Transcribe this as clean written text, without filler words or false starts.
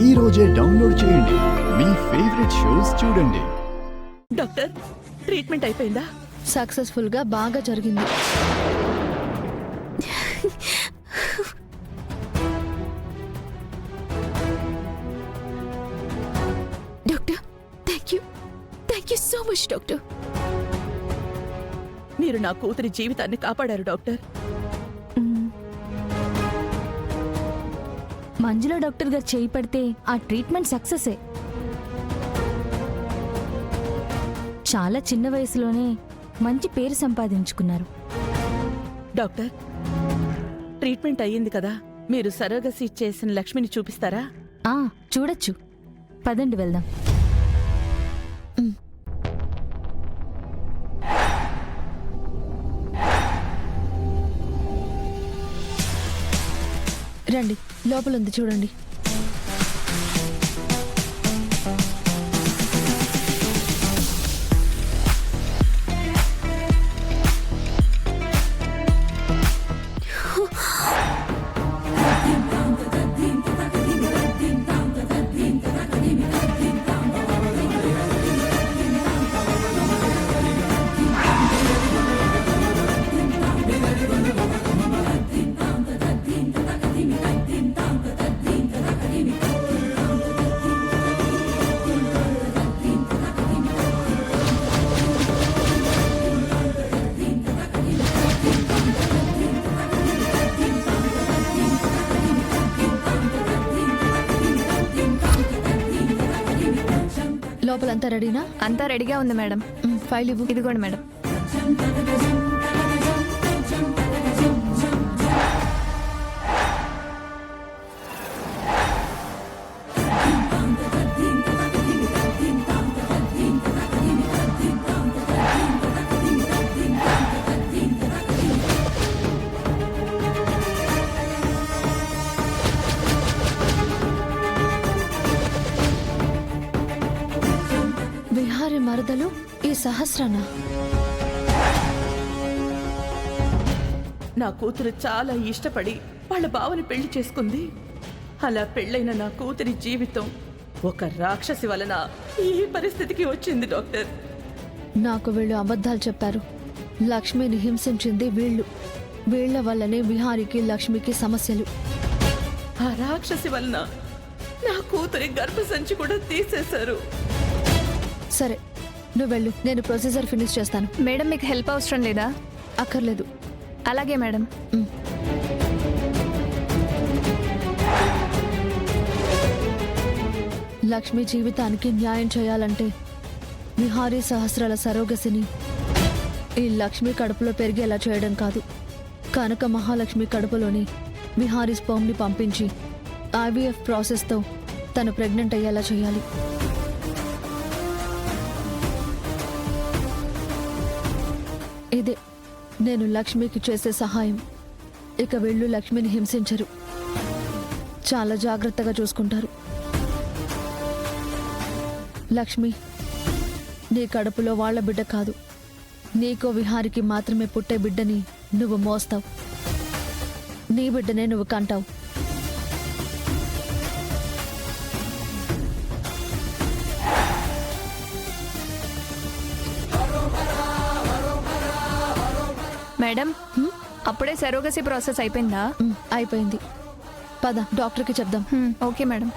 ఈ రోజే డౌన్లోడ్ చేయండి. మీ ఫేవరెట్ షోస్ చూడండి. డాక్టర్, ట్రీట్మెంట్ అయిపోయిందా? సక్సెస్ఫుల్ గా బాగా జరిగింది. Doctor, thank you so much doctor. మీరు నా కూతురి జీవితాన్ని కాపాడారు డాక్టర్. మంజుల డాక్టర్ గారు చేయి పడితే ఆ ట్రీట్మెంట్ సక్సెసే. చాలా చిన్న వయసులోనే మంచి పేరు సంపాదించుకున్నారు. డాక్టర్, ట్రీట్మెంట్ అయ్యింది కదా, మీరు సరోగసీ చేసిన లక్ష్మిని చూపిస్తారా? చూడొచ్చు, పదండి వెళ్దాం. రండి, లోపల ఉంది చూడండి. లోపలంతా రెడీనా? అంతా రెడీగా ఉంది మేడం. ఫైల్ ఇవ్వు. ఇదిగోండి మేడం. విహారి మరదలు ఈ సహస్రనా? నా కూతురు చాలా ఇష్టపడి వాళ్ళ బావని పెళ్లి చేసుకుంది. అలా పెళ్ళైన నా కూతురి జీవితం ఒక రాక్షసి వలన ఈ పరిస్థితికి వచ్చింది డాక్టర్. నాకు వీళ్ళు అబద్ధాలు చెప్పారు. లక్ష్మిని హింసించింది వీళ్ళ వల్లనే విహారికి లక్ష్మికి సమస్యలు. ఆ రాక్షసి వలన నా కూతురి గర్భసంచి కూడా తీసేశారు. సరే, నువ్వు వెళ్ళు, నేను ప్రొసీజర్ ఫినిష్ చేస్తాను. మేడం, మీకు హెల్ప్ అవసరం లేదా? అక్కర్లేదు. అలాగే మేడం. లక్ష్మి జీవితానికి న్యాయం చేయాలంటే విహారీ సహస్రాల సరోగసిని ఈ లక్ష్మి కడుపులో పెరిగేలా చేయడం కాదు, కనక మహాలక్ష్మి కడుపులోని విహారీ స్పర్మ్ని పంపించి IVF ప్రాసెస్తో తను ప్రెగ్నెంట్ అయ్యేలా చేయాలి. ఇదే నేను లక్ష్మికి చేసే సహాయం. ఇక వీళ్ళు లక్ష్మిని హింసించరు, చాలా జాగ్రత్తగా చూసుకుంటారు. లక్ష్మి, నీ కడుపులో వాళ్ళ బిడ్డ కాదు, నీకో విహారికి మాత్రమే పుట్టే బిడ్డని నువ్వు మోస్తావు. నీ బిడ్డనే నువ్వు కంటావు. మేడం, అప్పుడే సరోగసీ ప్రాసెస్ అయిపోయిందా? అయిపోయింది. పద, డాక్టర్కి చెప్దాం. Okay madam.